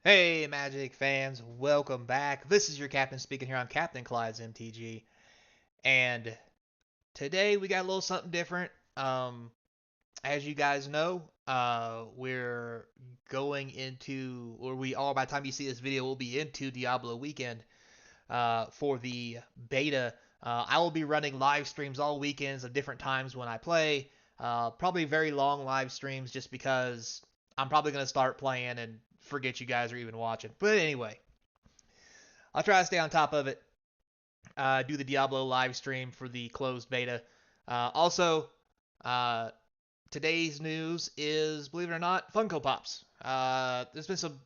Hey, Magic fans, welcome back. This is your captain speaking here on Captain Clyde's MTG, and today we got a little something different. As you guys know, we're going into, or we all by the time you see this video, we'll be into Diablo weekend. For the beta, I will be running live streams all weekends of different times when I play. Probably very long live streams, just because I'm probably gonna start playing and forget you guys are even watching. But anyway, I'll try to stay on top of it. Do the Diablo live stream for the closed beta. Also, uh, today's news is, believe it or not, Funko Pops. There's been some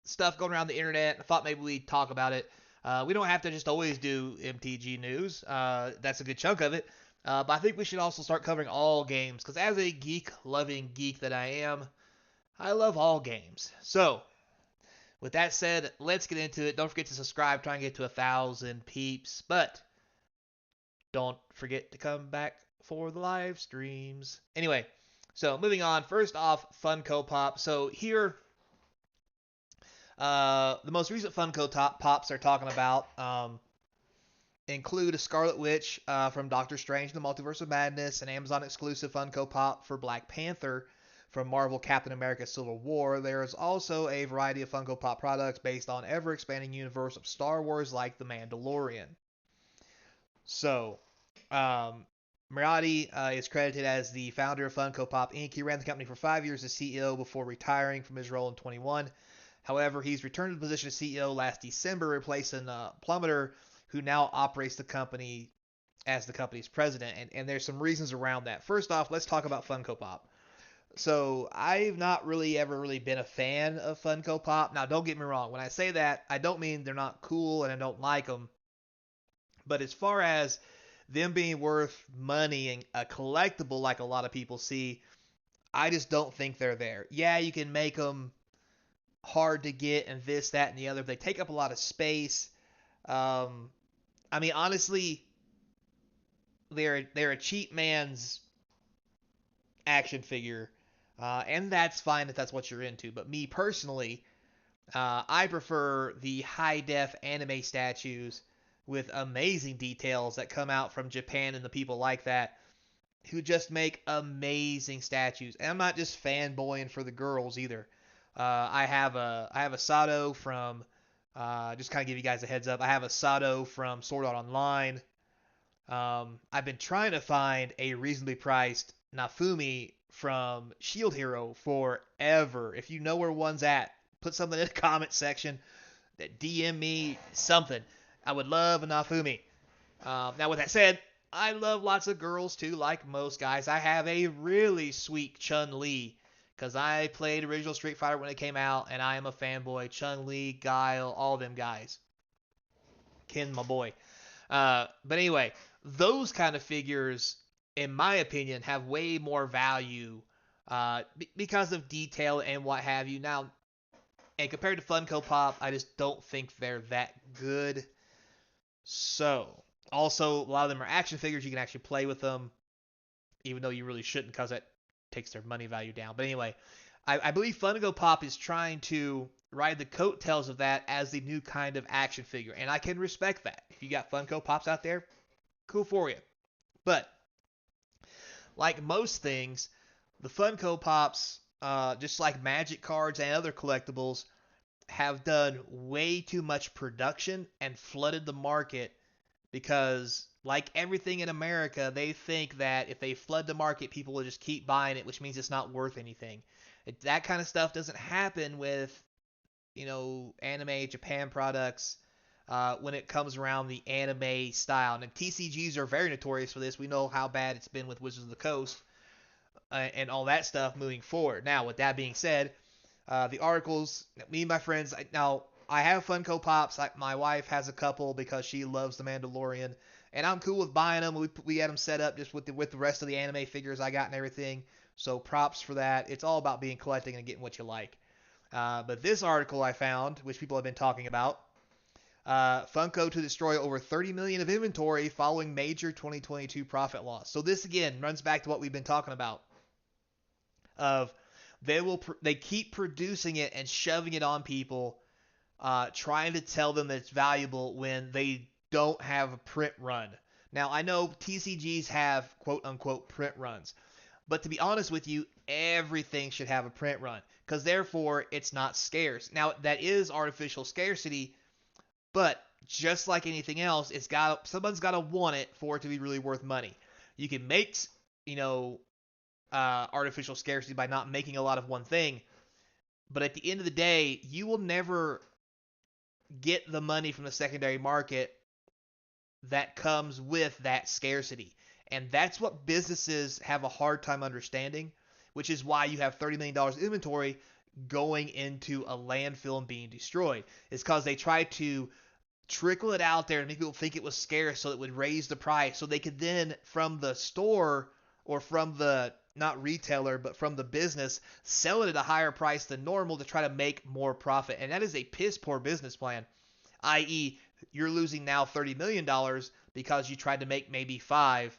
stuff going around the internet. I thought maybe we'd talk about it. We don't have to just always do MTG news. That's a good chunk of it. But I think we should also start covering all games, because as a geek-loving geek that I am, I love all games. So, with that said, let's get into it. Don't forget to subscribe. Try and get to 1,000 peeps. But don't forget to come back for the live streams. Anyway, so moving on. First off, Funko Pop. So here, the most recent Funko Pops they're talking about include a Scarlet Witch from Doctor Strange in the Multiverse of Madness, an Amazon exclusive Funko Pop for Black Panther from Marvel Captain America Civil War. There is also a variety of Funko Pop products based on ever-expanding universe of Star Wars, like The Mandalorian. So, um, Marathi is credited as the founder of Funko Pop Inc. He ran the company for 5 years as CEO before retiring from his role in 21. However, he's returned to the position of CEO last December, replacing Plummeter, who now operates the company as the company's president. And there's some reasons around that. First off, let's talk about Funko Pop. So I've not really ever really been a fan of Funko Pop. Now, don't get me wrong. When I say that, I don't mean they're not cool and I don't like them. But as far as them being worth money and a collectible like a lot of people see, I just don't think they're there. Yeah, you can make them hard to get and this, that, and the other. They take up a lot of space. I mean, honestly, they're a cheap man's action figure, and that's fine if that's what you're into. But me personally, I prefer the high def anime statues with amazing details that come out from Japan and the people like that who just make amazing statues. And I'm not just fanboying for the girls either. I have a Sato from just kind of give you guys a heads up. I have a Sato from Sword Art Online. I've been trying to find a reasonably priced Nafumi from Shield Hero forever. If you know where one's at, put something in the comment section. That DM me something. I would love a Nafumi. Now, with that said, I love lots of girls too, like most guys. I have a really sweet Chun-Li because I played original Street Fighter when it came out, and I am a fanboy. Chun-Li, Guile, all them guys. Ken, my boy. But anyway, those kind of figures, in my opinion, have way more value because of detail and what have you. Now, and compared to Funko Pop, I just don't think they're that good. So, also, a lot of them are action figures. You can actually play with them, even though you really shouldn't, because that takes their money value down. But anyway, I believe Funko Pop is trying to ride the coattails of that as the new kind of action figure, and I can respect that. If you got Funko Pops out there, cool for you. But like most things, the Funko Pops, just like Magic cards and other collectibles, have done way too much production and flooded the market because, like everything in America, they think that if they flood the market, people will just keep buying it, which means it's not worth anything. That kind of stuff doesn't happen with, anime Japan products when it comes around the anime style. And TCGs are very notorious for this. We know how bad it's been with Wizards of the Coast and all that stuff moving forward. Now, with that being said, the articles, me and my friends, now I have Funko Pops. My wife has a couple because she loves The Mandalorian, and I'm cool with buying them. We had them set up just with the rest of the anime figures I got and everything. So props for that. It's all about being collecting and getting what you like. But this article I found, which people have been talking about, Funko to destroy over 30 million of inventory following major 2022 profit loss. So this again runs back to what we've been talking about of They keep producing it and shoving it on people, trying to tell them that it's valuable when they don't have a print run. Now I know TCGs have quote unquote print runs, but to be honest with you, everything should have a print run because therefore it's not scarce. Now that is artificial scarcity, but just like anything else, someone's got to want it for it to be really worth money. You can make you know artificial scarcity by not making a lot of one thing, but at the end of the day, you will never get the money from the secondary market that comes with that scarcity. And that's what businesses have a hard time understanding, which is why you have $30 million inventory going into a landfill and being destroyed. It's because they try to trickle it out there and make people think it was scarce so it would raise the price so they could then from the store or from the not retailer but from the business sell it at a higher price than normal to try to make more profit. And that is a piss poor business plan, i.e. you're losing now $30 million because you tried to make maybe 5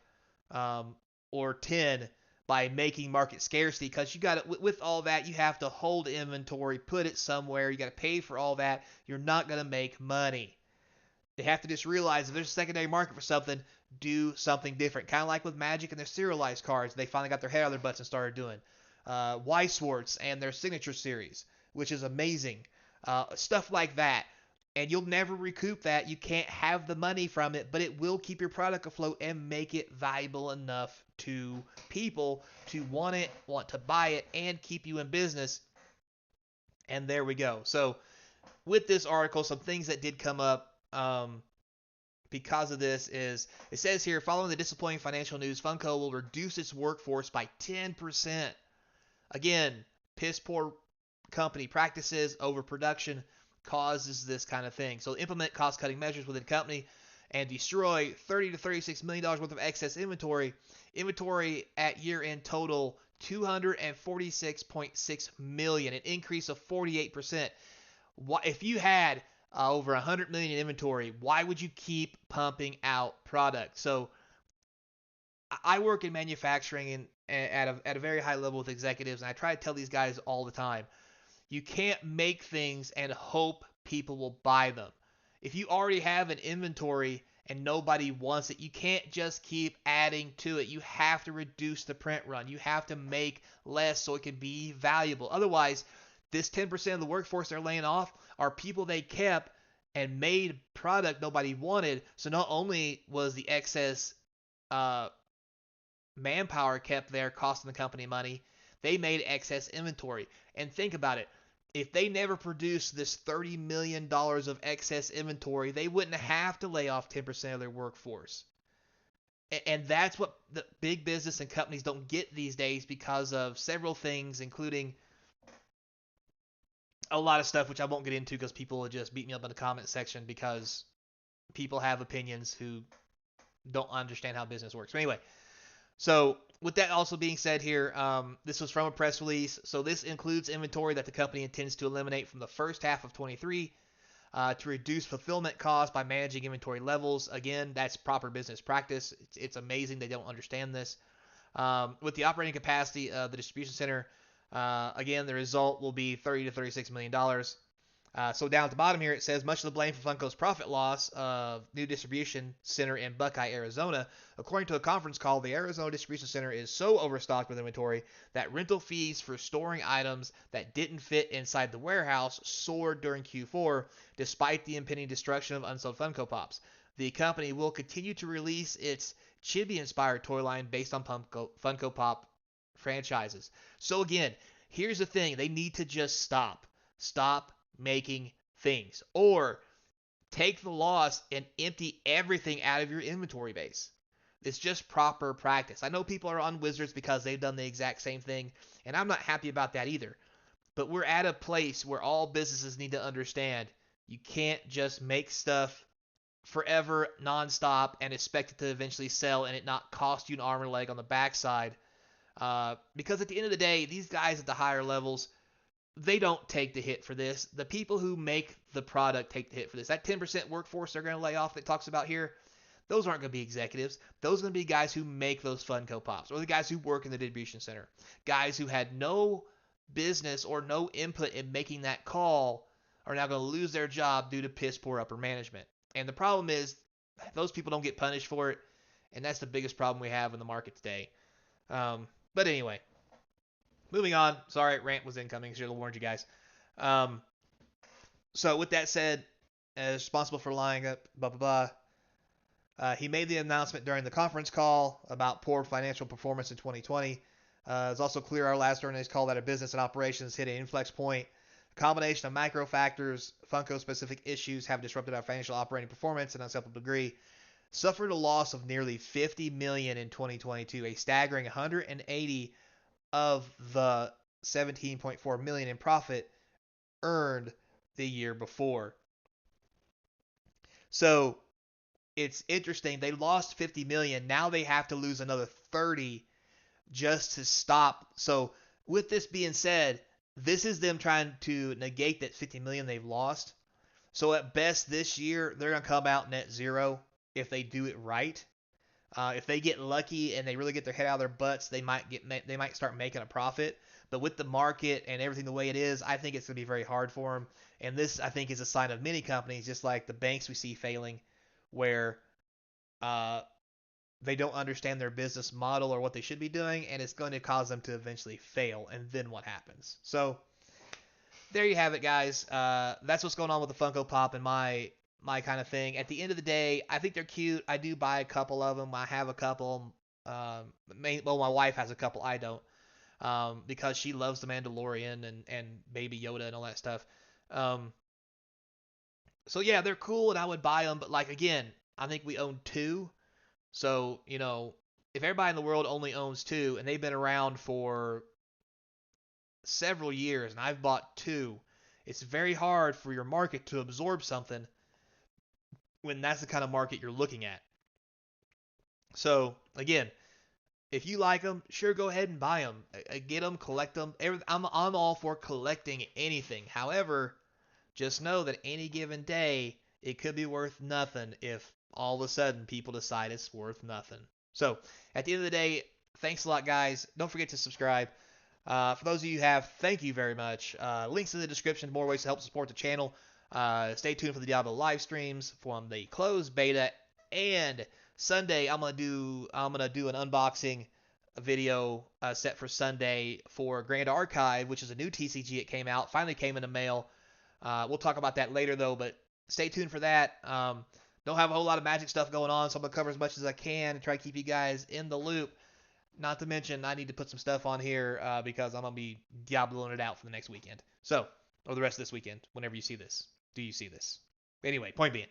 or 10 by making market scarcity, because you got it with all that you have to hold inventory, put it somewhere, you got to pay for all that. You're not going to make money. They have to just realize if there's a secondary market for something, do something different. Kind of like with Magic and their serialized cards. They finally got their head out of their butts and started doing. Swords and their signature series, which is amazing. Stuff like that. And you'll never recoup that. You can't have the money from it, but it will keep your product afloat and make it valuable enough to people to want it, want to buy it, and keep you in business. And there we go. So with this article, some things that did come up because of this is, it says here, following the disappointing financial news, Funko will reduce its workforce by 10%. Again, piss poor company practices, overproduction causes this kind of thing. So implement cost-cutting measures within the company and destroy $30 to $36 million worth of excess inventory. Inventory at year-end total $246.6 million, an increase of 48%. If you had over $100 million in inventory, why would you keep pumping out product? So I work in manufacturing and at a very high level with executives, and I try to tell these guys all the time, you can't make things and hope people will buy them. If you already have an inventory and nobody wants it, you can't just keep adding to it. You have to reduce the print run. You have to make less so it can be valuable. Otherwise, this 10% of the workforce they're laying off are people they kept and made product nobody wanted. So not only was the excess manpower kept there costing the company money, they made excess inventory. And think about it. If they never produced this $30 million of excess inventory, they wouldn't have to lay off 10% of their workforce. And that's what the big business and companies don't get these days because of several things, including a lot of stuff, which I won't get into because people will just beat me up in the comment section because people have opinions who don't understand how business works. But anyway, so with that also being said here, this was from a press release. So this includes inventory that the company intends to eliminate from the first half of 23 to reduce fulfillment costs by managing inventory levels. Again, that's proper business practice. It's amazing they don't understand this. With the operating capacity of the distribution center, again, the result will be $30 to $36 million. So down at the bottom here, it says, much of the blame for Funko's profit loss of new distribution center in Buckeye, Arizona. According to a conference call, the Arizona distribution center is so overstocked with inventory that rental fees for storing items that didn't fit inside the warehouse soared during Q4, despite the impending destruction of unsold Funko Pops. The company will continue to release its Chibi-inspired toy line based on Funko Pop franchises. So again, here's the thing. They need to just stop. Stop making things, or take the loss and empty everything out of your inventory base. It's just proper practice. I know people are on Wizards because they've done the exact same thing, and I'm not happy about that either. But we're at a place where all businesses need to understand you can't just make stuff forever, nonstop, and expect it to eventually sell and it not cost you an arm and a leg on the backside. Because at the end of the day, these guys at the higher levels, they don't take the hit for this. The people who make the product take the hit for this. That 10% workforce they're going to lay off that talks about here, those aren't going to be executives. Those are going to be guys who make those Funko Pops, or the guys who work in the distribution center. Guys who had no business or no input in making that call are now going to lose their job due to piss poor upper management. And the problem is those people don't get punished for it, and that's the biggest problem we have in the market today. But anyway, moving on. Sorry, rant was incoming. Should have warned you guys. Um, so with that said, as responsible for lying up, blah blah blah. He made the announcement during the conference call about poor financial performance in 2020. It's also clear our last earnings call that our business and operations hit an inflex point. A combination of macro factors, Funko-specific issues have disrupted our financial operating performance in an unacceptable degree. Suffered a loss of nearly $50 million in 2022, a staggering 180 of the $17.4 million in profit earned the year before. So it's interesting. They lost 50 million. Now they have to lose another 30 just to stop. So with this being said, this is them trying to negate that 50 million they've lost. So at best this year, they're going to come out net zero if they do it right. If they get lucky and they really get their head out of their butts, they might start making a profit. But with the market and everything the way it is, I think it's going to be very hard for them. And this, I think, is a sign of many companies, just like the banks we see failing, where they don't understand their business model or what they should be doing, and it's going to cause them to eventually fail. And then what happens? So there you have it, guys. That's what's going on with the Funko Pop and my kind of thing. At the end of the day, I think they're cute. I do buy a couple of them. I have a couple. Well, my wife has a couple. I don't, because she loves the Mandalorian and Baby Yoda and all that stuff. So yeah, they're cool, and I would buy them. But like again, I think we own two. So if everybody in the world only owns two, and they've been around for several years, and I've bought two, it's very hard for your market to absorb something when that's the kind of market you're looking at. So again, if you like them, sure, go ahead and buy them, get them, collect them. I'm all for collecting anything. However, just know that any given day it could be worth nothing if all of a sudden people decide it's worth nothing. So at the end of the day, thanks a lot, guys. Don't forget to subscribe. For those of you who have, thank you very much. Links in the description, more ways to help support the channel. Stay tuned for the Diablo live streams from the closed beta, and Sunday I'm gonna do an unboxing video set for Sunday for Grand Archive, which is a new TCG. It came out, finally came in the mail. We'll talk about that later though, but stay tuned for that. Don't have a whole lot of Magic stuff going on, so I'm gonna cover as much as I can and try to keep you guys in the loop. Not to mention, I need to put some stuff on here because I'm going to be Diabloing it out for the next weekend. So, or the rest of this weekend, whenever you see this. Do you see this? Anyway, point being,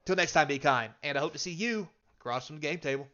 till next time, be kind. And I hope to see you across from the game table.